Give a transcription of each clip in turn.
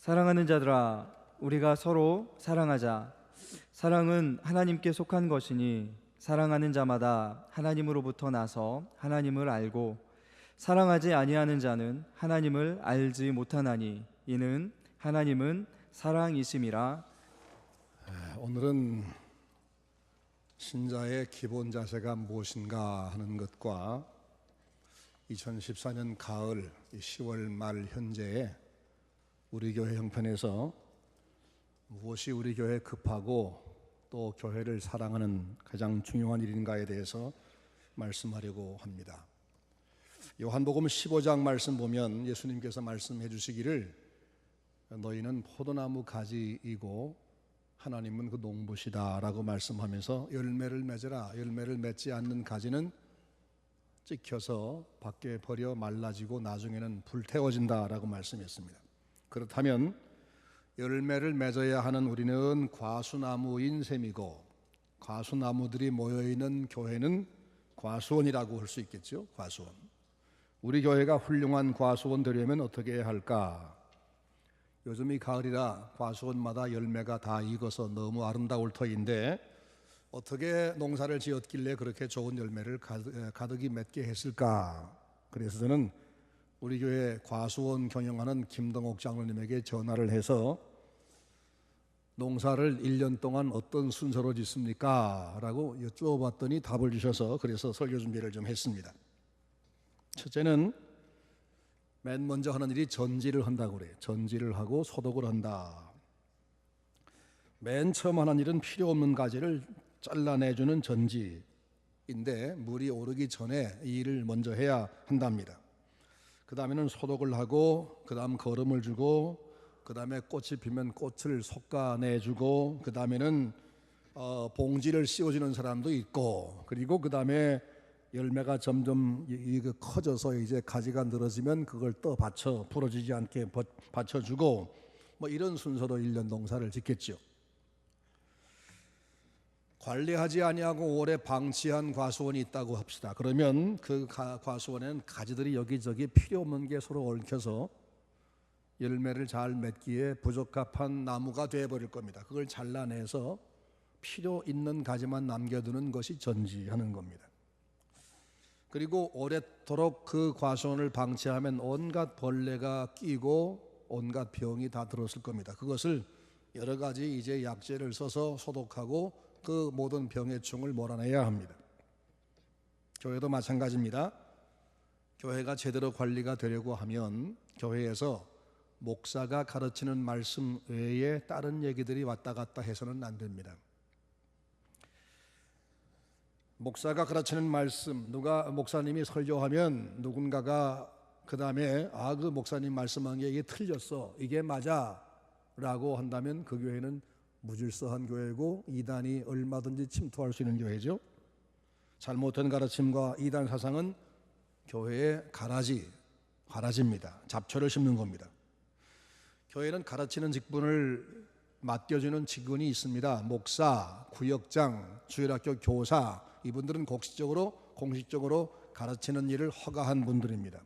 사랑하는 자들아, 우리가 서로 사랑하자. 사랑은 하나님께 속한 것이니 사랑하는 자마다 하나님으로부터 나서 하나님을 알고 사랑하지 아니하는 자는 하나님을 알지 못하나니 이는 하나님은 사랑이심이라. 오늘은 신자의 기본 자세가 무엇인가 하는 것과 2014년 가을 10월 말 현재의 우리 교회 형편에서 무엇이 우리 교회에 급하고 또 교회를 사랑하는 가장 중요한 일인가에 대해서 말씀하려고 합니다. 요한복음 15장 말씀 보면 예수님께서 말씀해 주시기를 너희는 포도나무 가지이고 하나님은 그 농부시다 라고 말씀하면서 열매를 맺으라. 열매를 맺지 않는 가지는 찍혀서 밖에 버려 말라지고 나중에는 불태워진다 라고 말씀했습니다. 그렇다면 열매를 맺어야 하는 우리는 과수나무인 셈이고 과수나무들이 모여있는 교회는 과수원이라고 할 수 있겠죠. 과수원. 우리 교회가 훌륭한 과수원 되려면 어떻게 해야 할까? 요즘이 가을이라 과수원마다 열매가 다 익어서 너무 아름다울 터인데 어떻게 농사를 지었길래 그렇게 좋은 열매를 가득히 맺게 했을까? 그래서 저는 우리 교회 과수원 경영하는 김동옥 장로님에게 전화를 해서 농사를 1년 동안 어떤 순서로 짓습니까? 라고 여쭤봤더니 답을 주셔서 그래서 설교 준비를 좀 했습니다. 첫째는 맨 먼저 하는 일이 전지를 한다고 그래요. 전지를 하고 소독을 한다. 맨 처음 하는 일은 필요 없는 가지를 잘라내주는 전지인데 물이 오르기 전에 이 일을 먼저 해야 한답니다. 그 다음에는 소독을 하고 그 다음 거름을 주고 그 다음에 꽃이 피면 꽃을 솎아내주고 그 다음에는 봉지를 씌워주는 사람도 있고 그리고 그 다음에 열매가 점점 커져서 이제 가지가 늘어지면 그걸 받쳐 부러지지 않게 받쳐주고 뭐 이런 순서로 1년 농사를 짓겠죠. 관리하지 아니하고 오래 방치한 과수원이 있다고 합시다. 그러면 그 과수원에는 가지들이 여기저기 필요 없는 게 서로 얽혀서 열매를 잘 맺기에 부적합한 나무가 되어버릴 겁니다. 그걸 잘라내서 필요 있는 가지만 남겨두는 것이 전지하는 겁니다. 그리고 오랫도록 그 과수원을 방치하면 온갖 벌레가 끼고 온갖 병이 다 들었을 겁니다. 그것을 여러 가지 이제 약재를 써서 소독하고 그 모든 병의 충을 몰아내야 합니다. 교회도 마찬가지입니다. 교회가 제대로 관리가 되려고 하면 교회에서 목사가 가르치는 말씀 외에 다른 얘기들이 왔다 갔다 해서는 안 됩니다. 목사가 가르치는 말씀, 누가 목사님이 설교하면 누군가가 그 다음에 그 목사님 말씀한 게 이게 틀렸어, 이게 맞아 라고 한다면 그 교회는 무질서한 교회고 이단이 얼마든지 침투할 수 있는 교회죠. 잘못된 가르침과 이단 사상은 교회의 가라지입니다. 잡초를 심는 겁니다. 교회는 가르치는 직분을 맡겨주는 직원이 있습니다. 목사, 구역장, 주일학교 교사, 이분들은 공식적으로 가르치는 일을 허가한 분들입니다.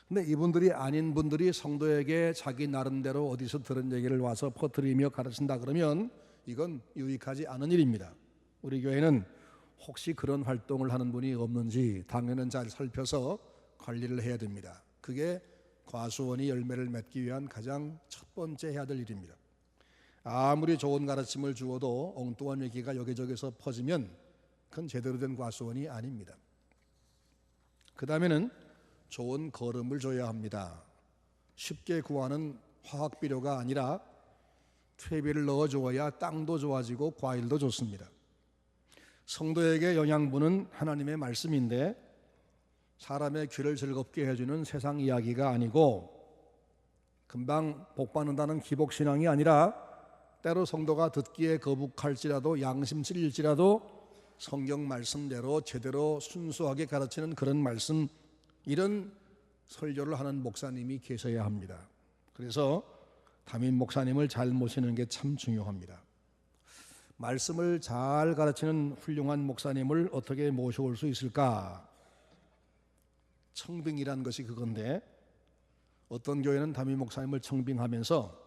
근데 이분들이 아닌 분들이 성도에게 자기 나름대로 어디서 들은 얘기를 와서 퍼뜨리며 가르친다 그러면 이건 유익하지 않은 일입니다. 우리 교회는 혹시 그런 활동을 하는 분이 없는지 당연은 잘 살펴서 관리를 해야 됩니다. 그게 과수원이 열매를 맺기 위한 가장 첫 번째 해야 될 일입니다. 아무리 좋은 가르침을 주어도 엉뚱한 얘기가 여기저기서 퍼지면 그건 제대로 된 과수원이 아닙니다. 그 다음에는 좋은 거름을 줘야 합니다. 쉽게 구하는 화학비료가 아니라 퇴비를 넣어줘야 땅도 좋아지고 과일도 좋습니다. 성도에게 영양분은 하나님의 말씀인데 사람의 귀를 즐겁게 해주는 세상 이야기가 아니고 금방 복받는다는 기복신앙이 아니라 때로 성도가 듣기에 거북할지라도 양심찔릴지라도 성경 말씀대로 제대로 순수하게 가르치는 그런 말씀, 이런 설교를 하는 목사님이 계셔야 합니다. 그래서 담임 목사님을 잘 모시는 게 참 중요합니다. 말씀을 잘 가르치는 훌륭한 목사님을 어떻게 모셔올 수 있을까? 청빙이란 것이 그건데 어떤 교회는 담임 목사님을 청빙하면서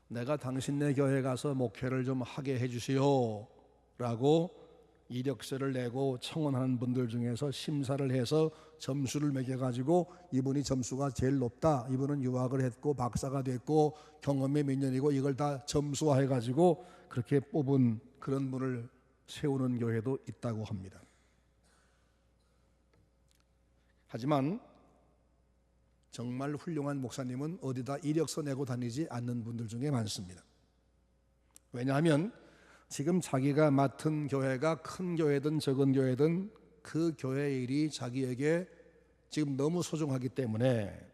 내가 당신네 교회 가서 목회를 좀 하게 해주시오 라고 이력서를 내고 청원하는 분들 중에서 심사를 해서 점수를 매겨가지고 이분이 점수가 제일 높다, 이분은 유학을 했고 박사가 됐고 경험이 몇 년이고 이걸 다 점수화해가지고 그렇게 뽑은 그런 분을 세우는 교회도 있다고 합니다. 하지만 정말 훌륭한 목사님은 어디다 이력서 내고 다니지 않는 분들 중에 많습니다. 왜냐하면 지금 자기가 맡은 교회가 큰 교회든 적은 교회든 그 교회의 일이 자기에게 지금 너무 소중하기 때문에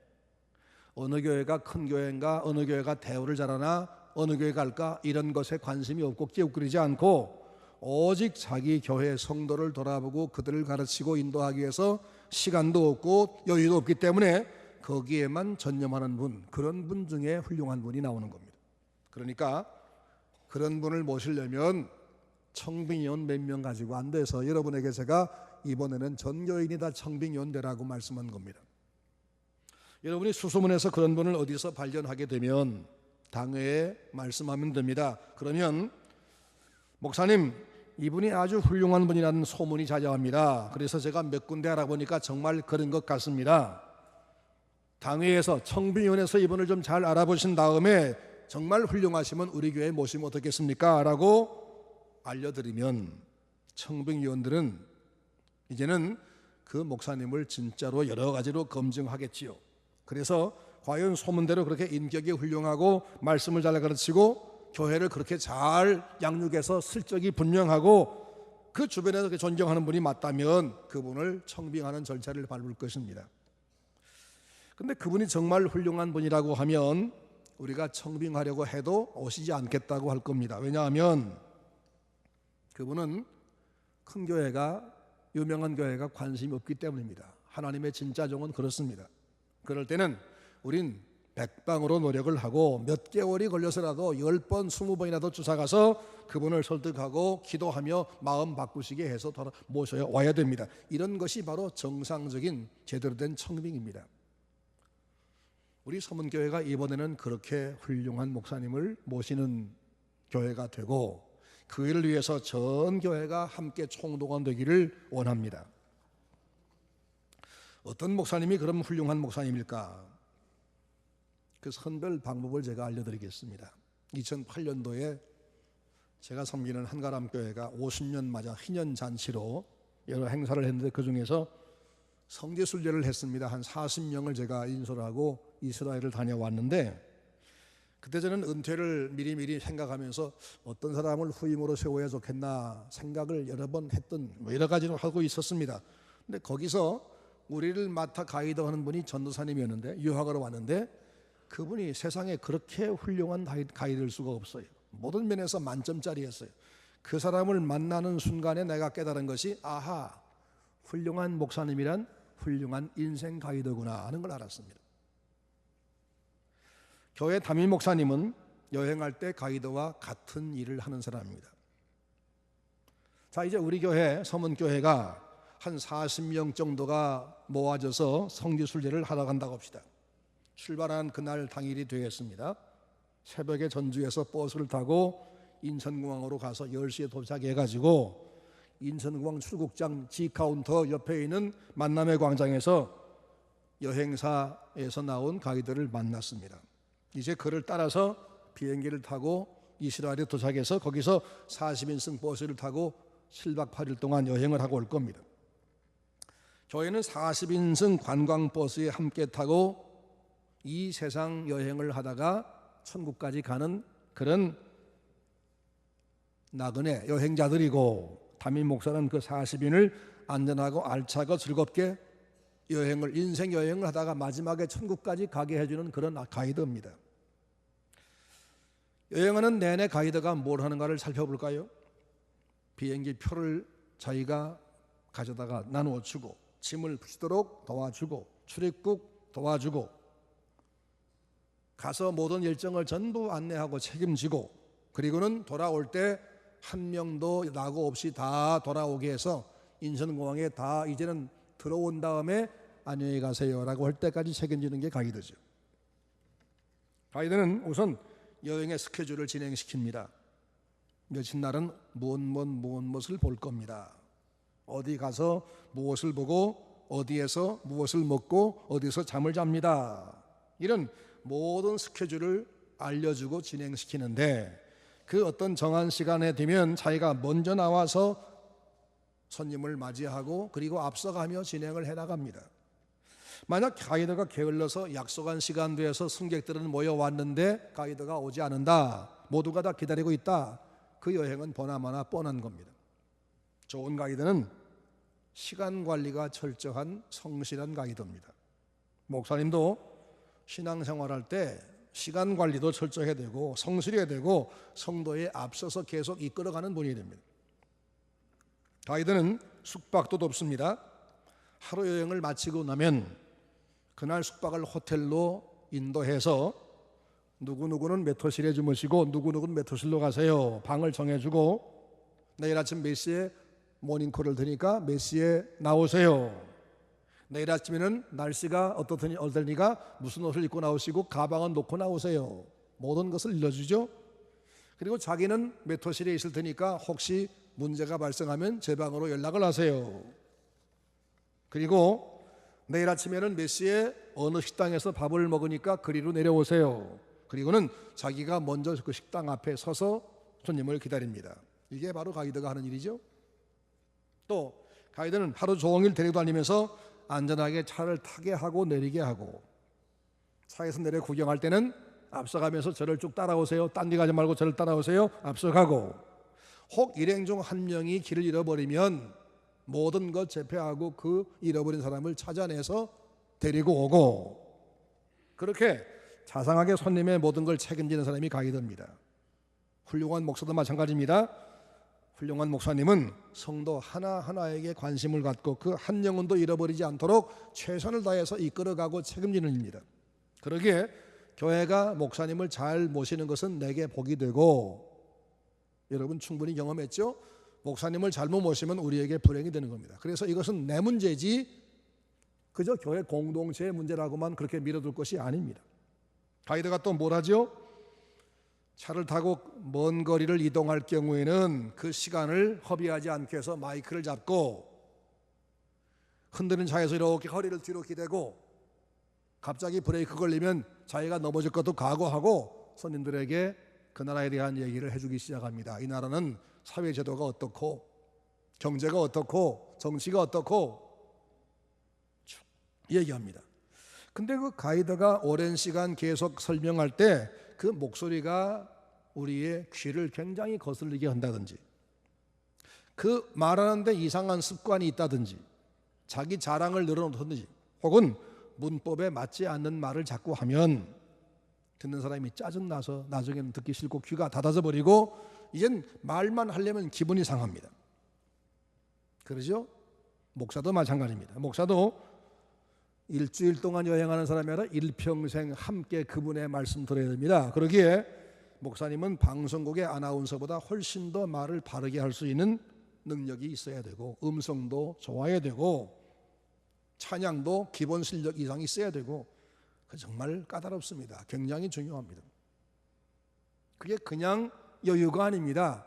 어느 교회가 큰 교회인가, 어느 교회가 대우를 잘하나, 어느 교회 갈까 이런 것에 관심이 없고 끼웃거리지 않고 오직 자기 교회 성도를 돌아보고 그들을 가르치고 인도하기 위해서 시간도 없고 여유도 없기 때문에 거기에만 전념하는 분, 그런 분 중에 훌륭한 분이 나오는 겁니다. 그러니까 그런 분을 모시려면 청빙위원 몇 명 가지고 안 돼서 여러분에게 제가 이번에는 전교인이 다 청빙위원 되라고 말씀한 겁니다. 여러분이 수소문해서 그런 분을 어디서 발견하게 되면 당회에 말씀하면 됩니다. 그러면 목사님, 이분이 아주 훌륭한 분이라는 소문이 자자합니다. 그래서 제가 몇 군데 알아보니까 정말 그런 것 같습니다. 당회에서 청빙위원회에서 이분을 좀 잘 알아보신 다음에 정말 훌륭하시면 우리 교회에 모시면 어떻겠습니까? 라고 알려드리면 청빙위원들은 이제는 그 목사님을 진짜로 여러 가지로 검증하겠지요. 그래서 과연 소문대로 그렇게 인격이 훌륭하고 말씀을 잘 가르치고 교회를 그렇게 잘 양육해서 실적이 분명하고 그 주변에서 그렇게 존경하는 분이 맞다면 그분을 청빙하는 절차를 밟을 것입니다. 근데 그분이 정말 훌륭한 분이라고 하면 우리가 청빙하려고 해도 오시지 않겠다고 할 겁니다. 왜냐하면 그분은 큰 교회가, 유명한 교회가 관심이 없기 때문입니다. 하나님의 진짜 종은 그렇습니다. 그럴 때는 우린 백방으로 노력을 하고 몇 개월이 걸려서라도 10번, 20번이라도 쫓아가서 그분을 설득하고 기도하며 마음 바꾸시게 해서 모셔야 와야 됩니다. 이런 것이 바로 정상적인 제대로 된 청빙입니다. 우리 서문교회가 이번에는 그렇게 훌륭한 목사님을 모시는 교회가 되고 그 일을 위해서 전 교회가 함께 총동원되기를 원합니다. 어떤 목사님이 그럼 훌륭한 목사님일까? 그 선별 방법을 제가 알려드리겠습니다. 2008년도에 제가 섬기는 한가람교회가 50년 맞아 희년잔치로 여러 행사를 했는데 그 중에서 성지순례를 했습니다. 한 40명을 제가 인솔 하고 이스라엘을 다녀왔는데 그때 저는 은퇴를 미리미리 생각하면서 어떤 사람을 후임으로 세워야 좋겠나 생각을 여러 번 했던 여러 가지로 하고 있었습니다. 근데 거기서 우리를 맡아 가이드하는 분이 전도사님이었는데 유학으로 왔는데 그분이 세상에 그렇게 훌륭한 가이드일 수가 없어요. 모든 면에서 만점짜리였어요. 그 사람을 만나는 순간에 내가 깨달은 것이 아하, 훌륭한 목사님이란 훌륭한 인생 가이드구나 하는 걸 알았습니다. 교회 담임 목사님은 여행할 때 가이드와 같은 일을 하는 사람입니다. 자, 이제 우리 교회 서문교회가 한 40명 정도가 모아져서 성지순례를 하러 간다고 합시다. 출발한 그날 당일이 되겠습니다. 새벽에 전주에서 버스를 타고 인천공항으로 가서 10시에 도착해가지고 인천공항 출국장 G카운터 옆에 있는 만남의 광장에서 여행사에서 나온 가이드를 만났습니다. 이제 그를 따라서 비행기를 타고 이스라엘에 도착해서 거기서 40인승 버스를 타고 7박 8일 동안 여행을 하고 올 겁니다. 교회는 40인승 관광버스에 함께 타고 이 세상 여행을 하다가 천국까지 가는 그런 나그네 여행자들이고 담임 목사는 그 40인을 안전하고 알차고 즐겁게 인생 여행을 하다가 마지막에 천국까지 가게 해주는 그런 가이드입니다. 여행하는 내내 가이드가 뭘 하는가를 살펴볼까요? 비행기 표를 자기가 가져다가 나누어 주고 짐을 붙이도록 도와주고 출입국 도와주고 가서 모든 일정을 전부 안내하고 책임지고 그리고는 돌아올 때 한 명도 낙오 없이 다 돌아오게 해서 인천공항에 다 이제는 들어온 다음에 안녕히 가세요라고 할 때까지 책임지는 게 가이드죠. 가이드는 우선 여행의 스케줄을 진행시킵니다. 며칠 날은 무엇을 볼 겁니다. 어디 가서 무엇을 보고 어디에서 무엇을 먹고 어디서 잠을 잡니다. 이런 모든 스케줄을 알려주고 진행시키는데 그 어떤 정한 시간에 되면 자기가 먼저 나와서 손님을 맞이하고 그리고 앞서가며 진행을 해나갑니다. 만약 가이드가 게을러서 약속한 시간 뒤에서 승객들은 모여왔는데 가이드가 오지 않는다, 모두가 다 기다리고 있다, 그 여행은 보나마나 뻔한 겁니다. 좋은 가이드는 시간 관리가 철저한 성실한 가이드입니다. 목사님도 신앙생활할 때 시간 관리도 철저해야 되고 성실해야 되고 성도에 앞서서 계속 이끌어가는 분이 됩니다. 가이드는 숙박도 돕습니다. 하루 여행을 마치고 나면 그날 숙박을 호텔로 인도해서 누구누구는 몇 호실에 주무시고 누구누구는 몇 호실로 가세요. 방을 정해주고 내일 아침 몇 시에 모닝콜을 드니까 몇 시에 나오세요. 내일 아침에는 날씨가 어떠니까 무슨 옷을 입고 나오시고 가방은 놓고 나오세요. 모든 것을 일러주죠. 그리고 자기는 몇 호실에 있을 테니까 혹시 문제가 발생하면 제 방으로 연락을 하세요. 그리고 내일 아침에는 몇 시에 어느 식당에서 밥을 먹으니까 그리로 내려오세요. 그리고는 자기가 먼저 그 식당 앞에 서서 손님을 기다립니다. 이게 바로 가이드가 하는 일이죠. 또 가이드는 하루 종일 데리고 다니면서 안전하게 차를 타게 하고 내리게 하고, 차에서 내려 구경할 때는 앞서가면서 저를 쭉 따라오세요, 딴 데 가지 말고 저를 따라오세요, 앞서가고, 혹 일행 중 한 명이 길을 잃어버리면 모든 것 제패하고 그 잃어버린 사람을 찾아내서 데리고 오고, 그렇게 자상하게 손님의 모든 걸 책임지는 사람이 가이드입니다. 훌륭한 목사도 마찬가지입니다. 훌륭한 목사님은 성도 하나하나에게 관심을 갖고 그 한 영혼도 잃어버리지 않도록 최선을 다해서 이끌어가고 책임지는 일입니다. 그러기에 교회가 목사님을 잘 모시는 것은 내게 복이 되고, 여러분 충분히 경험했죠? 목사님을 잘못 모시면 우리에게 불행이 되는 겁니다. 그래서 이것은 내 문제지 그저 교회 공동체의 문제라고만 그렇게 밀어둘 것이 아닙니다. 가이드가 또 뭘 하죠? 차를 타고 먼 거리를 이동할 경우에는 그 시간을 허비하지 않게 해서 마이크를 잡고 흔드는 차에서 이렇게 허리를 뒤로 기대고 갑자기 브레이크 걸리면 자기가 넘어질 것도 각오하고 손님들에게 그 나라에 대한 얘기를 해주기 시작합니다. 이 나라는 사회제도가 어떻고 경제가 어떻고 정치가 어떻고 쭉 얘기합니다. 근데 그 가이드가 오랜 시간 계속 설명할 때 그 목소리가 우리의 귀를 굉장히 거슬리게 한다든지, 그 말하는데 이상한 습관이 있다든지, 자기 자랑을 늘어놓든지, 혹은 문법에 맞지 않는 말을 자꾸 하면 듣는 사람이 짜증나서 나중에는 듣기 싫고 귀가 닫아져 버리고 이젠 말만 하려면 기분이 상합니다. 그러죠? 목사도 마찬가지입니다. 목사도 일주일 동안 여행하는 사람이 아니라 일평생 함께 그분의 말씀 들어야 됩니다. 그러기에 목사님은 방송국의 아나운서보다 훨씬 더 말을 바르게 할 수 있는 능력이 있어야 되고, 음성도 좋아야 되고, 찬양도 기본 실력 이상이 있어야 되고, 정말 까다롭습니다. 굉장히 중요합니다. 그게 그냥 여유가 아닙니다.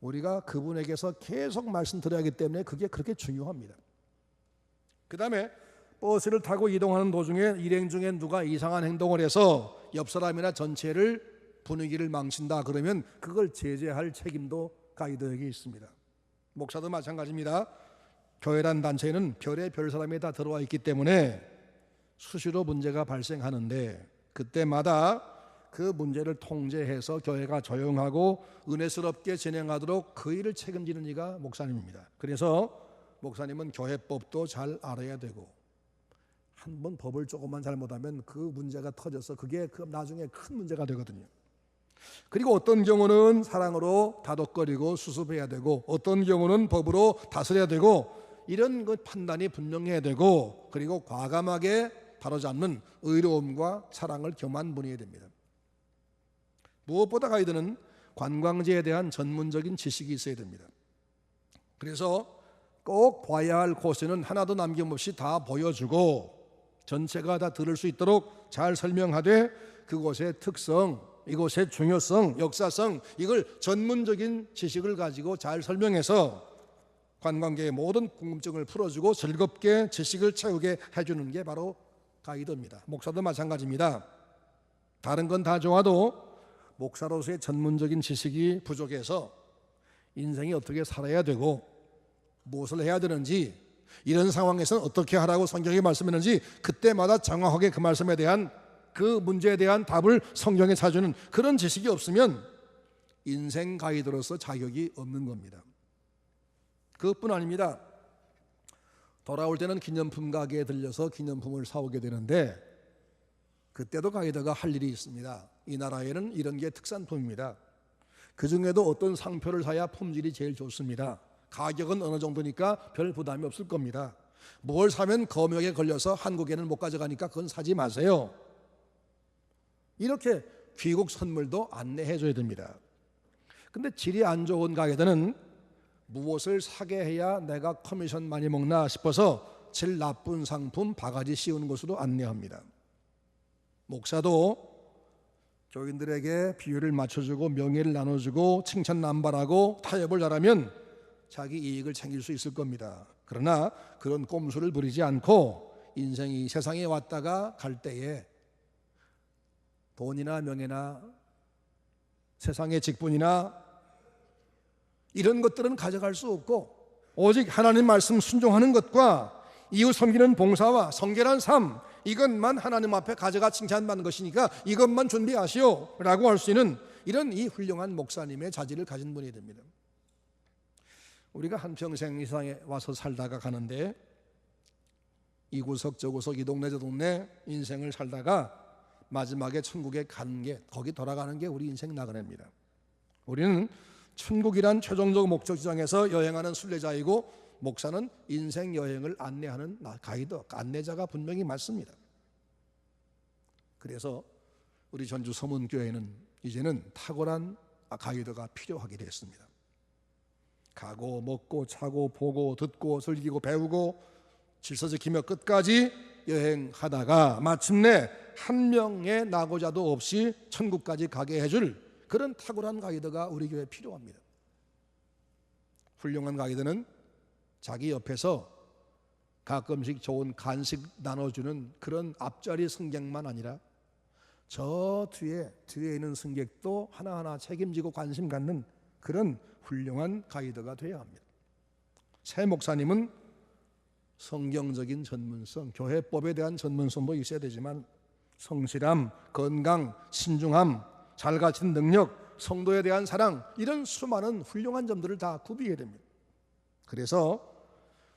우리가 그분에게서 계속 말씀 드려야 하기 때문에 그게 그렇게 중요합니다. 그 다음에 버스를 타고 이동하는 도중에 일행 중에 누가 이상한 행동을 해서 옆 사람이나 전체를 분위기를 망친다 그러면 그걸 제재할 책임도 가이드에게 있습니다. 목사도 마찬가지입니다. 교회란 단체는 별의별 사람이 다 들어와 있기 때문에 수시로 문제가 발생하는데 그때마다 그 문제를 통제해서 교회가 조용하고 은혜스럽게 진행하도록 그 일을 책임지는 이가 목사님입니다. 그래서 목사님은 교회법도 잘 알아야 되고, 한번 법을 조금만 잘못하면 그 문제가 터져서 그게 나중에 큰 문제가 되거든요. 그리고 어떤 경우는 사랑으로 다독거리고 수습해야 되고, 어떤 경우는 법으로 다스려야 되고, 이런 것 판단이 분명해야 되고, 그리고 과감하게 바로잡는 의로움과 사랑을 겸한 분이어야 됩니다. 무엇보다 가이드는 관광지에 대한 전문적인 지식이 있어야 됩니다. 그래서 꼭 봐야 할 곳에는 하나도 남김없이 다 보여주고 전체가 다 들을 수 있도록 잘 설명하되, 그곳의 특성, 이곳의 중요성, 역사성, 이걸 전문적인 지식을 가지고 잘 설명해서 관광객의 모든 궁금증을 풀어주고 즐겁게 지식을 채우게 해주는 게 바로 가이드입니다. 목사도 마찬가지입니다. 다른 건 다 좋아도 목사로서의 전문적인 지식이 부족해서 인생이 어떻게 살아야 되고 무엇을 해야 되는지, 이런 상황에서는 어떻게 하라고 성경이 말씀했는지 그때마다 정확하게 그 말씀에 대한, 그 문제에 대한 답을 성경에 찾아주는 그런 지식이 없으면 인생 가이드로서 자격이 없는 겁니다. 그것뿐 아닙니다. 돌아올 때는 기념품 가게에 들려서 기념품을 사오게 되는데 그때도 가이드가 할 일이 있습니다. 이 나라에는 이런 게 특산품입니다. 그 중에도 어떤 상표를 사야 품질이 제일 좋습니다. 가격은 어느 정도니까 별 부담이 없을 겁니다. 뭘 사면 검역에 걸려서 한국에는 못 가져가니까 그건 사지 마세요. 이렇게 귀국 선물도 안내해 줘야 됩니다. 근데 질이 안 좋은 가게들은 무엇을 사게 해야 내가 커미션 많이 먹나 싶어서 질 나쁜 상품 바가지 씌우는 것으로 안내합니다. 목사도 교인들에게 비율을 맞춰주고 명예를 나눠주고 칭찬 남발하고 타협을 잘하면 자기 이익을 챙길 수 있을 겁니다. 그러나 그런 꼼수를 부리지 않고 인생이 세상에 왔다가 갈 때에 돈이나 명예나 세상의 직분이나 이런 것들은 가져갈 수 없고 오직 하나님 말씀 순종하는 것과 이웃 섬기는 봉사와 성결한 삶, 이것만 하나님 앞에 가져가 칭찬받는 것이니까 이것만 준비하시오 라고 할 수 있는 이런 이 훌륭한 목사님의 자질을 가진 분이 됩니다. 우리가 한평생 이 세상에 와서 살다가 가는데 이 구석 저 구석 이 동네 저 동네 인생을 살다가 마지막에 천국에 가는 게, 거기 돌아가는 게 우리 인생 나그네입니다. 우리는 천국이란 최종적 목적 지상에서 여행하는 순례자이고 목사는 인생 여행을 안내하는 가이드, 안내자가 분명히 맞습니다. 그래서 우리 전주 서문교회는 이제는 탁월한 가이드가 필요하게 됐습니다. 가고 먹고 차고 보고 듣고 즐기고 배우고 질서 지키며 끝까지 여행하다가 마침내 한 명의 낙오자도 없이 천국까지 가게 해줄 그런 탁월한 가이드가 우리 교회에 필요합니다. 훌륭한 가이드는 자기 옆에서 가끔씩 좋은 간식 나눠주는 그런 앞자리 승객만 아니라 저 뒤에 있는 승객도 하나하나 책임지고 관심 갖는 그런 훌륭한 가이드가 되어야 합니다. 새 목사님은 성경적인 전문성, 교회법에 대한 전문성도 있어야 되지만 성실함, 건강, 신중함, 잘 가르치는 능력, 성도에 대한 사랑, 이런 수많은 훌륭한 점들을 다 구비해야 됩니다. 그래서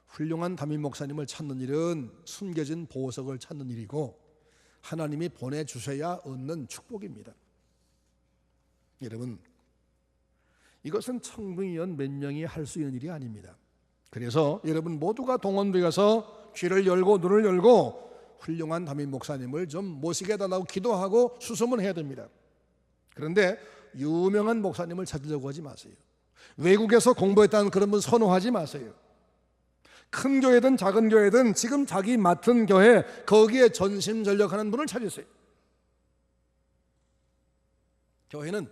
훌륭한 담임 목사님을 찾는 일은 숨겨진 보석을 찾는 일이고 하나님이 보내주셔야 얻는 축복입니다. 여러분, 이것은 청중위원 몇 명이 할 수 있는 일이 아닙니다. 그래서 여러분 모두가 동원되어서 귀를 열고 눈을 열고 훌륭한 담임 목사님을 좀 모시게 해달라고 기도하고 수소문해야 됩니다. 그런데 유명한 목사님을 찾으려고 하지 마세요. 외국에서 공부했다는 그런 분 선호하지 마세요. 큰 교회든 작은 교회든 지금 자기 맡은 교회 거기에 전심전력하는 분을 찾으세요. 교회는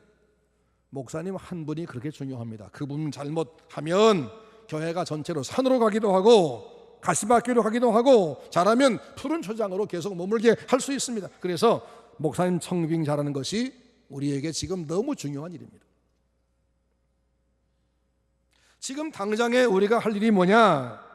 목사님 한 분이 그렇게 중요합니다. 그분 잘못하면 교회가 전체로 산으로 가기도 하고 가시밭길로 가기도 하고 잘하면 푸른 초장으로 계속 머물게 할 수 있습니다. 그래서 목사님 청빙 잘하는 것이 우리에게 지금 너무 중요한 일입니다. 지금 당장에 우리가 할 일이 뭐냐?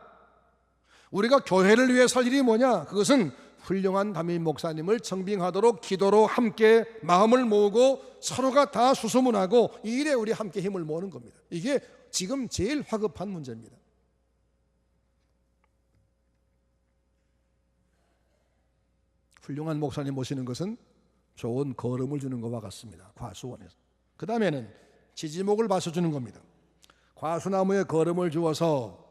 우리가 교회를 위해 살 일이 뭐냐? 그것은 훌륭한 담임 목사님을 청빙하도록 기도로 함께 마음을 모으고 서로가 다 수소문하고 이 일에 우리 함께 힘을 모으는 겁니다. 이게 지금 제일 화급한 문제입니다. 훌륭한 목사님 모시는 것은 좋은 걸음을 주는 것과 같습니다. 과수원에서. 그 다음에는 지지목을 받쳐주는 겁니다. 과수나무에 걸음을 주어서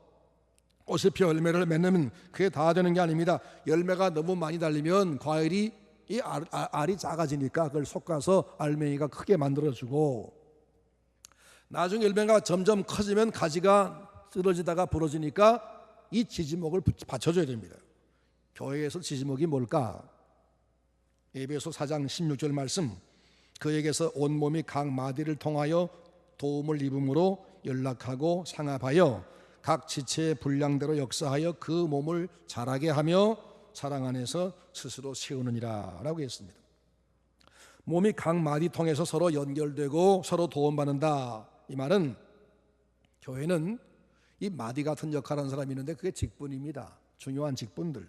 꽃이 펴 열매를 맺으면 그게 다 되는 게 아닙니다. 열매가 너무 많이 달리면 과일이 이 알이 작아지니까 그걸 솎아서 알맹이가 크게 만들어주고 나중에 열매가 점점 커지면 가지가 쓰러지다가 부러지니까 이 지지목을 받쳐줘야 됩니다. 교회에서 지지목이 뭘까? 에베소 4장 16절 말씀, 그에게서 온몸이 각 마디를 통하여 도움을 입음으로 연락하고 상합하여 각 지체의 분량대로 역사하여 그 몸을 자라게 하며 사랑 안에서 스스로 세우느니라 라고 했습니다. 몸이 각 마디 통해서 서로 연결되고 서로 도움받는다. 이 말은 교회는 이 마디 같은 역할을 하는 사람이 있는데 그게 직분입니다. 중요한 직분들.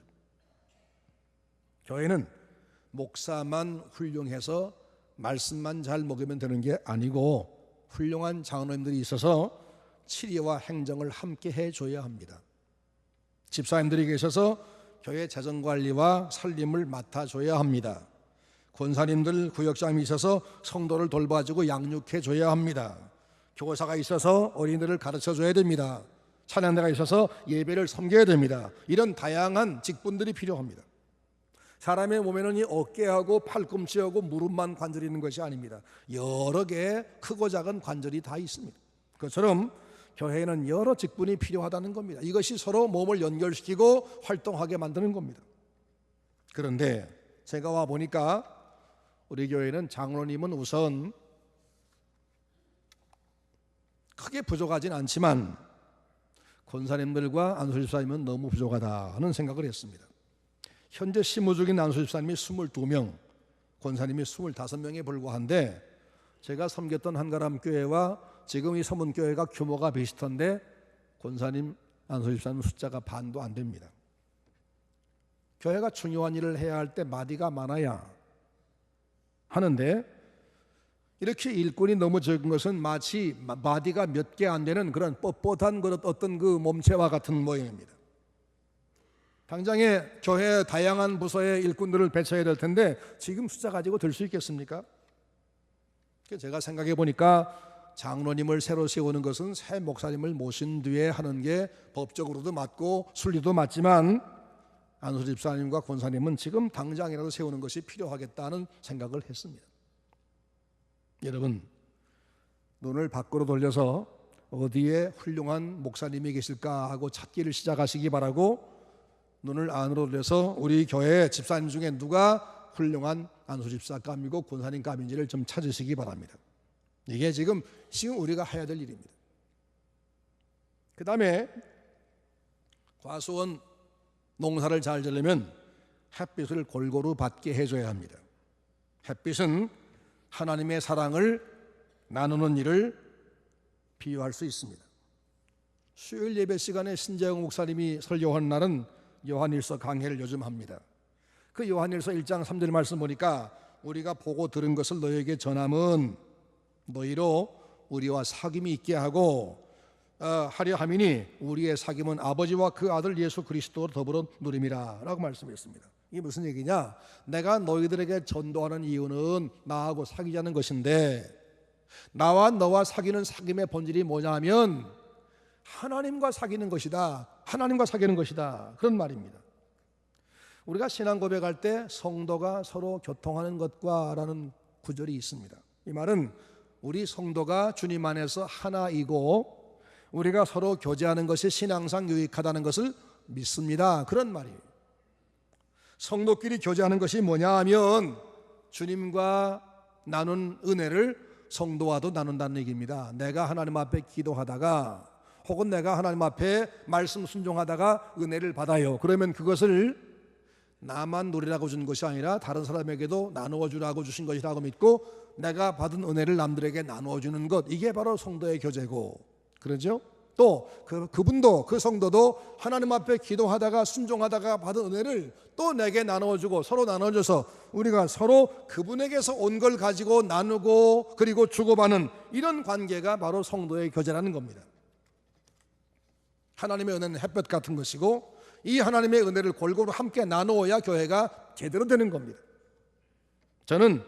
교회는 목사만 훌륭해서 말씀만 잘 먹으면 되는 게 아니고 훌륭한 장로님들이 있어서 치리와 행정을 함께 해줘야 합니다. 집사님들이 계셔서 교회 재정관리와 살림을 맡아줘야 합니다. 권사님들, 구역장이 있어서 성도를 돌봐주고 양육해줘야 합니다. 교사가 있어서 어린이들을 가르쳐줘야 됩니다. 찬양대가 있어서 예배를 섬겨야 됩니다. 이런 다양한 직분들이 필요합니다. 사람의 몸에는 이 어깨하고 팔꿈치하고 무릎만 관절이 있는 것이 아닙니다. 여러 개의 크고 작은 관절이 다 있습니다. 그것처럼 교회에는 여러 직분이 필요하다는 겁니다. 이것이 서로 몸을 연결시키고 활동하게 만드는 겁니다. 그런데 제가 와 보니까 우리 교회는 장로님은 우선 크게 부족하진 않지만 권사님들과 안수집사님은 너무 부족하다는 생각을 했습니다. 현재 시무적인 안수집사님이 22명, 권사님이 25명에 불과한데 제가 섬겼던 한가람교회와 지금 이 서문교회가 규모가 비슷한데 권사님, 안수집사님 숫자가 반도 안 됩니다. 교회가 중요한 일을 해야 할 때 마디가 많아야 하는데 이렇게 일꾼이 너무 적은 것은 마치 마디가 몇 개 안 되는 그런 뻣뻣한 어떤 그 몸체와 같은 모양입니다. 당장에 교회 다양한 부서의 일꾼들을 배치해야 될 텐데 지금 숫자 가지고 될 수 있겠습니까? 제가 생각해 보니까 장로님을 새로 세우는 것은 새 목사님을 모신 뒤에 하는 게 법적으로도 맞고 순리도 맞지만 안수집사님과 권사님은 지금 당장이라도 세우는 것이 필요하겠다는 생각을 했습니다. 여러분, 눈을 밖으로 돌려서 어디에 훌륭한 목사님이 계실까 하고 찾기를 시작하시기 바라고 눈을 안으로 돌려서 우리 교회 집사님 중에 누가 훌륭한 안수집사감이고 권사님감인지를 좀 찾으시기 바랍니다. 이게 지금 우리가 해야 될 일입니다. 그 다음에 과수원 농사를 잘 지려면 햇빛을 골고루 받게 해줘야 합니다. 햇빛은 하나님의 사랑을 나누는 일을 비유할 수 있습니다. 수요일 예배 시간에 신재영 목사님이 설교하는 날은 요한일서 강해를 요즘 합니다. 그 요한일서 1장 3절 말씀 보니까 우리가 보고 들은 것을 너희에게 전함은 너희로 우리와 사귐이 있게 하고 하려 함이니 우리의 사귐은 아버지와 그 아들 예수 그리스도로 더불어 누림이라 라고 말씀했습니다. 이게 무슨 얘기냐? 내가 너희들에게 전도하는 이유는 나하고 사귀자는 것인데 나와 너와 사귀는 사귐의 본질이 뭐냐면 하나님과 사귀는 것이다. 하나님과 사귀는 것이다. 그런 말입니다. 우리가 신앙 고백할 때 성도가 서로 교통하는 것과 라는 구절이 있습니다. 이 말은 우리 성도가 주님 안에서 하나이고 우리가 서로 교제하는 것이 신앙상 유익하다는 것을 믿습니다. 그런 말이에요. 성도끼리 교제하는 것이 뭐냐 하면 주님과 나눈 은혜를 성도와도 나눈다는 얘기입니다. 내가 하나님 앞에 기도하다가 혹은 내가 하나님 앞에 말씀 순종하다가 은혜를 받아요. 그러면 그것을 나만 누리라고 준 것이 아니라 다른 사람에게도 나누어 주라고 주신 것이라고 믿고 내가 받은 은혜를 남들에게 나누어 주는 것, 이게 바로 성도의 교제고, 그러죠? 또 그분도, 그 성도도 하나님 앞에 기도하다가 순종하다가 받은 은혜를 또 내게 나누어주고 서로 나눠줘서 우리가 서로 그분에게서 온 걸 가지고 나누고 그리고 주고받는 이런 관계가 바로 성도의 교제라는 겁니다. 하나님의 은혜는 햇볕 같은 것이고 이 하나님의 은혜를 골고루 함께 나누어야 교회가 제대로 되는 겁니다. 저는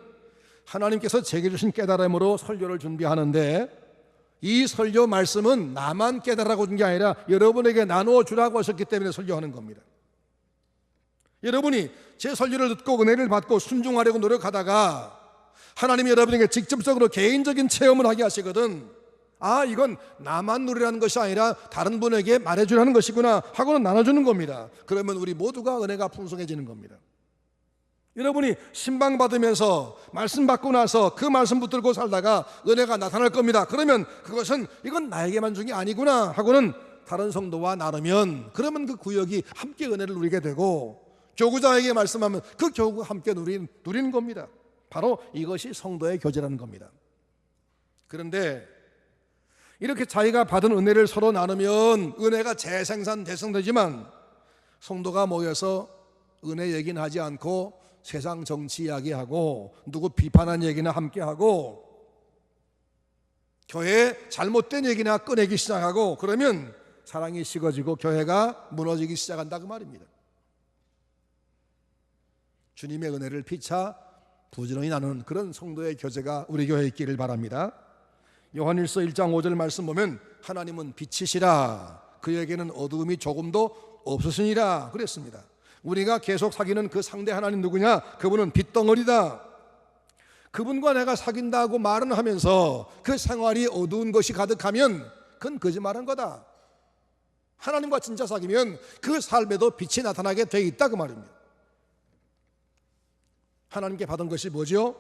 하나님께서 제게 주신 깨달음으로 설교를 준비하는데 이 설교 말씀은 나만 깨달으라고 준 게 아니라 여러분에게 나누어 주라고 하셨기 때문에 설교하는 겁니다. 여러분이 제 설교를 듣고 은혜를 받고 순종하려고 노력하다가 하나님이 여러분에게 직접적으로 개인적인 체험을 하게 하시거든. 아, 이건 나만 누리라는 것이 아니라 다른 분에게 말해주라는 것이구나 하고는 나눠주는 겁니다. 그러면 우리 모두가 은혜가 풍성해지는 겁니다. 여러분이 신방 받으면서 말씀 받고 나서 그 말씀 붙들고 살다가 은혜가 나타날 겁니다. 그러면 그것은 이건 나에게만 준 게 아니구나 하고는 다른 성도와 나누면, 그러면 그 구역이 함께 은혜를 누리게 되고, 교구자에게 말씀하면 그 교구가 함께 누리는 겁니다. 바로 이것이 성도의 교제라는 겁니다. 그런데 이렇게 자기가 받은 은혜를 서로 나누면 은혜가 재생산 대성되지만, 성도가 모여서 은혜 얘기는 하지 않고 세상 정치 이야기하고 누구 비판한 얘기나 함께하고 교회의 잘못된 얘기나 꺼내기 시작하고, 그러면 사랑이 식어지고 교회가 무너지기 시작한다 그 말입니다. 주님의 은혜를 피차 부지런히 나누는 그런 성도의 교제가 우리 교회에 있기를 바랍니다. 요한일서 1장 5절 말씀 보면 하나님은 빛이시라 그에게는 어두움이 조금도 없으시니라 그랬습니다. 우리가 계속 사귀는 그 상대 하나님 누구냐? 그분은 빛덩어리다. 그분과 내가 사귄다고 말은 하면서 그 생활이 어두운 것이 가득하면 그건 거짓말한 거다. 하나님과 진짜 사귀면 그 삶에도 빛이 나타나게 돼 있다 그 말입니다. 하나님께 받은 것이 뭐죠?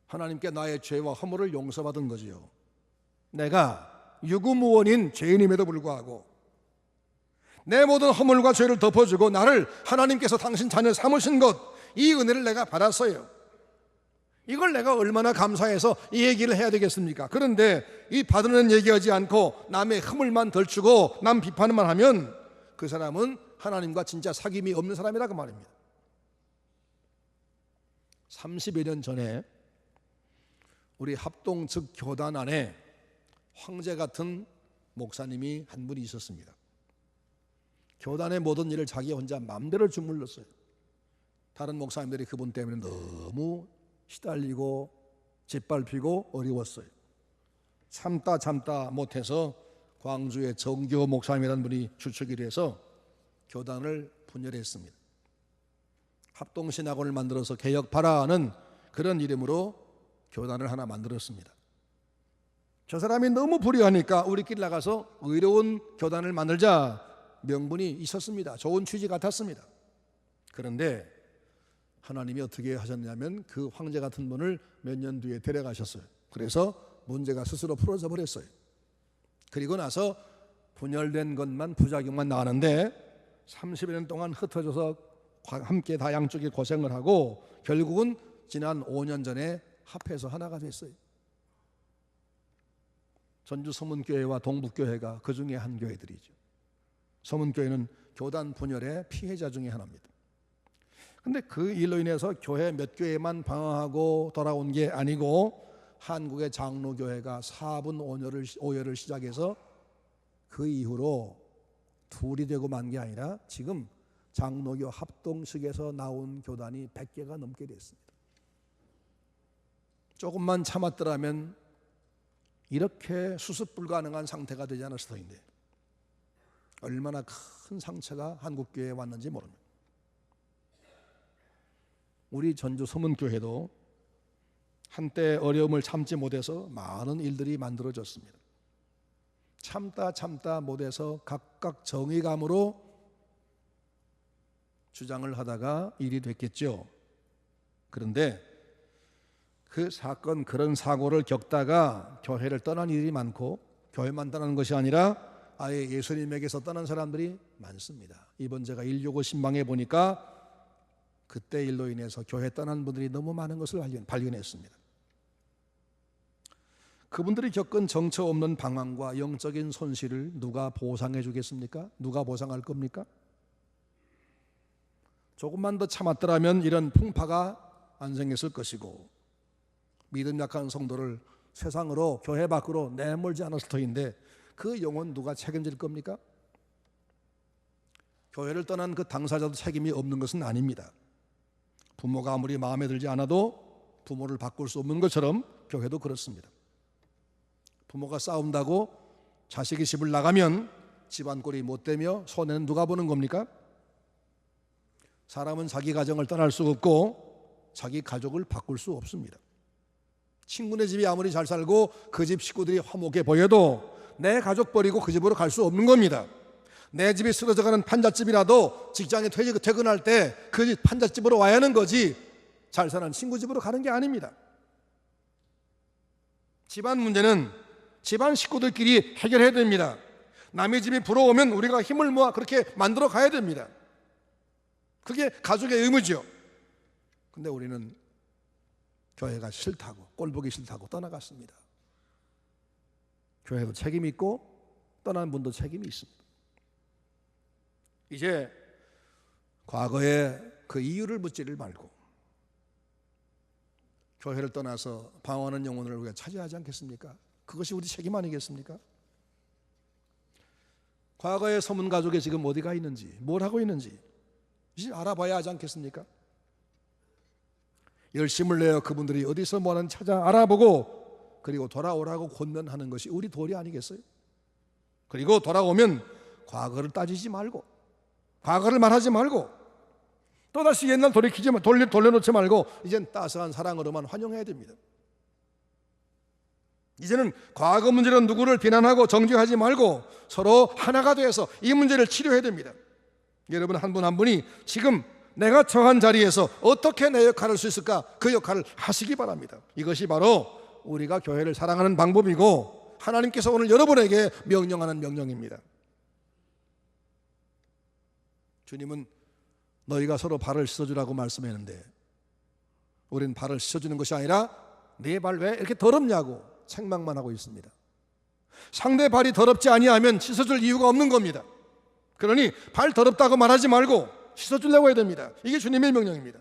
하나님께 나의 죄와 허물을 용서받은 거지요. 내가 유구무원인 죄인임에도 불구하고 내 모든 허물과 죄를 덮어주고 나를 하나님께서 당신 자녀 삼으신 것, 이 은혜를 내가 받았어요. 이걸 내가 얼마나 감사해서 이 얘기를 해야 되겠습니까? 그런데 이 받으는 얘기하지 않고 남의 허물만 덜추고 남 비판만 하면 그 사람은 하나님과 진짜 사귐이 없는 사람이라 그 말입니다. 30여 년 전에 우리 합동 측 교단 안에 황제 같은 목사님이 한 분이 있었습니다. 교단의 모든 일을 자기 혼자 마음대로 주물렀어요. 다른 목사님들이 그분 때문에 너무 시달리고 짓밟히고 어려웠어요. 참다 못해서 광주의 정교 목사님이라는 분이 주축이 돼서 교단을 분열했습니다. 합동신학원을 만들어서 개혁파라는 그런 이름으로 교단을 하나 만들었습니다. 저 사람이 너무 불의하니까 우리끼리 나가서 의로운 교단을 만들자 명분이 있었습니다. 좋은 취지 같았습니다. 그런데 하나님이 어떻게 하셨냐면 그 황제 같은 분을 몇 년 뒤에 데려가셨어요. 그래서 문제가 스스로 풀어져 버렸어요. 그리고 나서 분열된 것만 부작용만 나왔는데 30여 년 동안 흩어져서 함께 다 양쪽에 고생을 하고 결국은 지난 5년 전에 합해서 하나가 됐어요. 전주 서문교회와 동북교회가 그 중에 한 교회들이죠. 서문교회는 교단 분열의 피해자 중에 하나입니다. 그런데 그 일로 인해서 교회 몇 교회만 방황하고 돌아온 게 아니고 한국의 장로교회가 4분 5열을 시작해서 그 이후로 둘이 되고 만 게 아니라 지금 장로교 합동식에서 나온 교단이 100개가 넘게 됐습니다. 조금만 참았더라면 이렇게 수습 불가능한 상태가 되지 않았을 터인데 얼마나 큰 상처가 한국교회에 왔는지 모릅니다. 우리 전주 서문교회도 한때 어려움을 참지 못해서 많은 일들이 만들어졌습니다. 참다 못해서 각각 정의감으로 주장을 하다가 일이 됐겠죠. 그런데 그 사건, 그런 사고를 겪다가 교회를 떠난 일이 많고 교회만 떠나는 것이 아니라 아예 예수님에게서 떠난 사람들이 많습니다. 이번 제가 165 신방에 보니까 그때 일로 인해서 교회 떠난 분들이 너무 많은 것을 발견했습니다. 그분들이 겪은 정처 없는 방황과 영적인 손실을 누가 보상해 주겠습니까? 누가 보상할 겁니까? 조금만 더 참았더라면 이런 풍파가 안 생겼을 것이고 믿음 약한 성도를 세상으로 교회 밖으로 내몰지 않았을 터인데 그 영혼 누가 책임질 겁니까? 교회를 떠난 그 당사자도 책임이 없는 것은 아닙니다. 부모가 아무리 마음에 들지 않아도 부모를 바꿀 수 없는 것처럼 교회도 그렇습니다. 부모가 싸운다고 자식이 집을 나가면 집안 꼴이 못되며 손해는 누가 보는 겁니까? 사람은 자기 가정을 떠날 수 없고 자기 가족을 바꿀 수 없습니다. 친구네 집이 아무리 잘 살고 그 집 식구들이 화목해 보여도 내 가족 버리고 그 집으로 갈 수 없는 겁니다. 내 집이 쓰러져가는 판잣집이라도 직장에 퇴근할 때 그 판잣집으로 와야 하는 거지 잘 사는 친구 집으로 가는 게 아닙니다. 집안 문제는 집안 식구들끼리 해결해야 됩니다. 남의 집이 부러우면 우리가 힘을 모아 그렇게 만들어 가야 됩니다. 그게 가족의 의무죠. 근데 우리는 교회가 싫다고, 꼴보기 싫다고 떠나갔습니다. 교회도 책임이 있고 떠난 분도 책임이 있습니다. 이제 과거에 그 이유를 묻지를 말고 교회를 떠나서 방황하는 영혼을 우리가 차지하지 않겠습니까? 그것이 우리 책임 아니겠습니까? 과거의 서문 가족이 지금 어디가 있는지, 뭘 하고 있는지 이제 알아봐야 하지 않겠습니까? 열심을 내어 그분들이 어디서 뭐 하는지 찾아 알아보고 그리고 돌아오라고 권면하는 것이 우리 도리 아니겠어요? 그리고 돌아오면 과거를 따지지 말고 과거를 말하지 말고 또다시 옛날 돌려놓지 말고 이젠 따스한 사랑으로만 환영해야 됩니다. 이제는 과거 문제로 누구를 비난하고 정죄하지 말고 서로 하나가 되어서 이 문제를 치료해야 됩니다. 여러분 한 분 한 분이 지금 내가 처한 자리에서 어떻게 내 역할을 할 수 있을까? 그 역할을 하시기 바랍니다. 이것이 바로 우리가 교회를 사랑하는 방법이고 하나님께서 오늘 여러분에게 명령하는 명령입니다. 주님은 너희가 서로 발을 씻어주라고 말씀했는데 우리는 발을 씻어주는 것이 아니라 네 발 왜 이렇게 더럽냐고 책망만 하고 있습니다. 상대 발이 더럽지 아니하면 씻어줄 이유가 없는 겁니다. 그러니 발 더럽다고 말하지 말고 씻어주려고 해야 됩니다. 이게 주님의 명령입니다.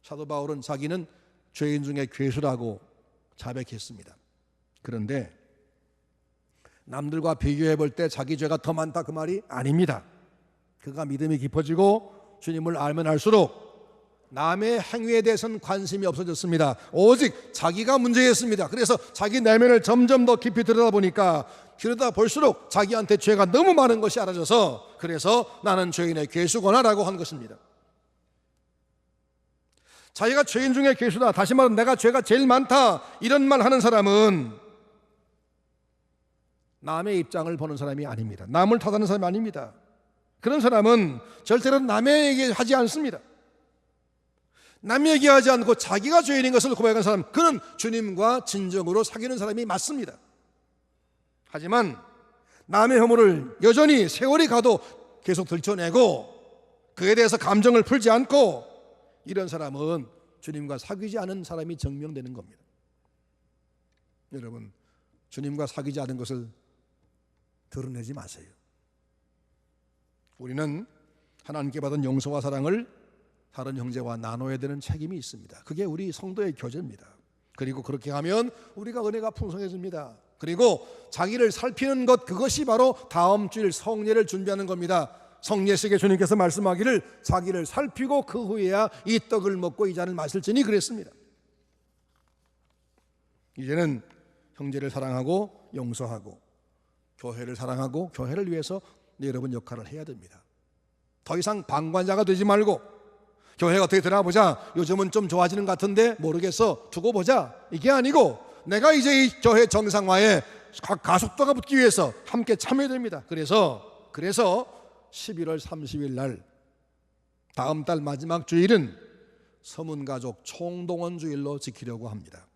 사도 바울은 자기는 죄인 중에 괴수라고 자백했습니다. 그런데 남들과 비교해 볼 때 자기 죄가 더 많다 그 말이 아닙니다. 그가 믿음이 깊어지고 주님을 알면 알수록 남의 행위에 대해서는 관심이 없어졌습니다. 오직 자기가 문제였습니다. 그래서 자기 내면을 점점 더 깊이 들여다보니까 그러다 볼수록 자기한테 죄가 너무 많은 것이 알아져서 그래서 나는 죄인의 괴수구나라고 한 것입니다. 자기가 죄인 중에 괴수다, 다시 말하면 내가 죄가 제일 많다 이런 말 하는 사람은 남의 입장을 보는 사람이 아닙니다. 남을 탓하는 사람이 아닙니다. 그런 사람은 절대로 남의 얘기하지 않습니다. 남 얘기하지 않고 자기가 죄인인 것을 고백한 사람, 그는 주님과 진정으로 사귀는 사람이 맞습니다. 하지만 남의 허물을 여전히 세월이 가도 계속 들춰내고 그에 대해서 감정을 풀지 않고 이런 사람은 주님과 사귀지 않은 사람이 증명되는 겁니다. 여러분, 주님과 사귀지 않은 것을 드러내지 마세요. 우리는 하나님께 받은 용서와 사랑을 다른 형제와 나눠야 되는 책임이 있습니다. 그게 우리 성도의 교제입니다. 그리고 그렇게 하면 우리가 은혜가 풍성해집니다. 그리고 자기를 살피는 것, 그것이 바로 다음 주일 성례를 준비하는 겁니다. 성례식에 주님께서 말씀하기를 자기를 살피고 그 후에야 이 떡을 먹고 이 잔을 마실지니 그랬습니다. 이제는 형제를 사랑하고 용서하고 교회를 사랑하고 교회를 위해서 여러분 역할을 해야 됩니다. 더 이상 방관자가 되지 말고 교회가 어떻게 되나 보자, 요즘은 좀 좋아지는 것 같은데 모르겠어, 두고 보자, 이게 아니고 내가 이제 이 교회 정상화에 가속도가 붙기 위해서 함께 참여해야 됩니다. 그래서 11월 30일 날 다음 달 마지막 주일은 서문가족 총동원 주일로 지키려고 합니다.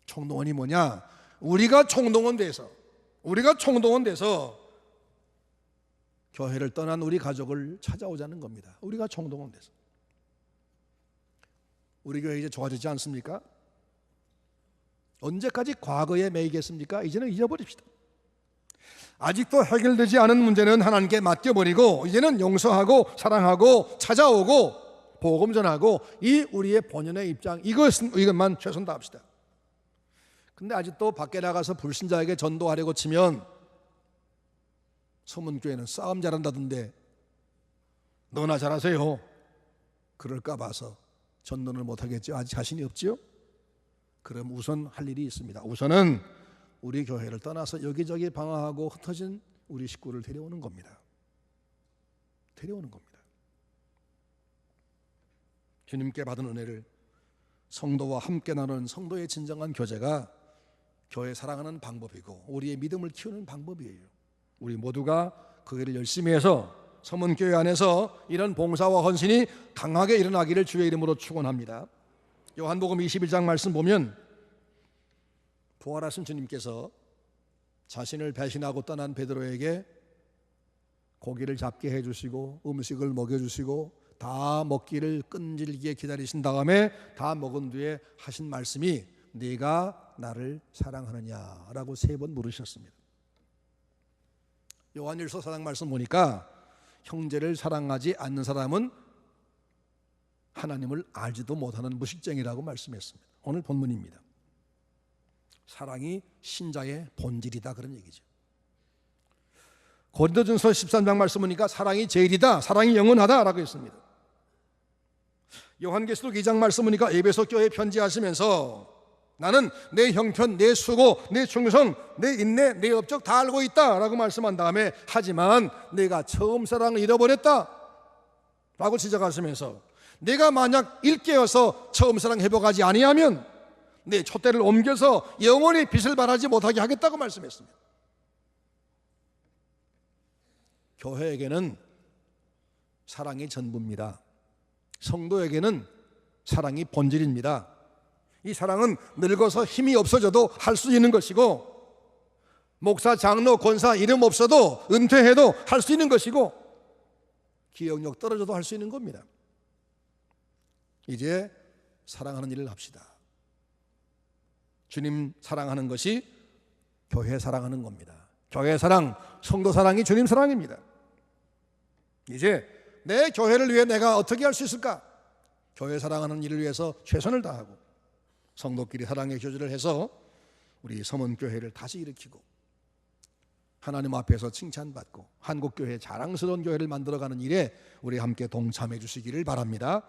총동원이 뭐냐? 우리가 총동원돼서 교회를 떠난 우리 가족을 찾아오자는 겁니다. 우리가 총동원돼서. 우리 교회 이제 좋아지지 않습니까? 언제까지 과거에 매이겠습니까? 이제는 잊어버립시다. 아직도 해결되지 않은 문제는 하나님께 맡겨버리고 이제는 용서하고 사랑하고 찾아오고 복음 전하고 이 우리의 본연의 입장, 이것만 최선 다합시다. 근데 아직도 밖에 나가서 불신자에게 전도하려고 치면 소문교회는 싸움 잘한다던데 너나 잘하세요. 그럴까 봐서 전도를 못하겠죠. 아직 자신이 없죠. 그럼 우선 할 일이 있습니다. 우선은 우리 교회를 떠나서 여기저기 방황하고 흩어진 우리 식구를 데려오는 겁니다. 주님께 받은 은혜를 성도와 함께 나누는 성도의 진정한 교제가 교회 사랑하는 방법이고 우리의 믿음을 키우는 방법이에요. 우리 모두가 그 일을 열심히 해서 서문교회 안에서 이런 봉사와 헌신이 강하게 일어나기를 주의 이름으로 축원합니다. 요한복음 21장 말씀 보면 부활하신 주님께서 자신을 배신하고 떠난 베드로에게 고기를 잡게 해주시고 음식을 먹여주시고 다 먹기를 끈질기게 기다리신 다음에 다 먹은 뒤에 하신 말씀이 네가 나를 사랑하느냐라고 3번 물으셨습니다. 요한일서 4장 말씀 보니까 형제를 사랑하지 않는 사람은 하나님을 알지도 못하는 무식쟁이라고 말씀했습니다. 오늘 본문입니다. 사랑이 신자의 본질이다 그런 얘기죠. 고린도전서 13장 말씀 보니까 사랑이 제일이다, 사랑이 영원하다라고 했습니다. 요한계시록 2장 말씀 보니까 에베소 교회에 편지하시면서 나는 내 형편, 내 수고, 내 충성, 내 인내, 내 업적 다 알고 있다라고 말씀한 다음에 하지만 내가 처음 사랑을 잃어버렸다 라고 지적하시면서 내가 만약 일깨어서 처음 사랑 회복하지 아니하면 내 촛대를 옮겨서 영원히 빛을 발하지 못하게 하겠다고 말씀했습니다. 교회에게는 사랑이 전부입니다. 성도에게는 사랑이 본질입니다. 이 사랑은 늙어서 힘이 없어져도 할 수 있는 것이고 목사, 장로, 권사 이름 없어도 은퇴해도 할 수 있는 것이고 기억력 떨어져도 할 수 있는 겁니다. 이제 사랑하는 일을 합시다. 주님 사랑하는 것이 교회 사랑하는 겁니다. 교회 사랑, 성도 사랑이 주님 사랑입니다. 이제 내 교회를 위해 내가 어떻게 할 수 있을까? 교회 사랑하는 일을 위해서 최선을 다하고 성도끼리 사랑의 교제를 해서 우리 서문교회를 다시 일으키고 하나님 앞에서 칭찬받고 한국교회 자랑스러운 교회를 만들어가는 일에 우리 함께 동참해 주시기를 바랍니다.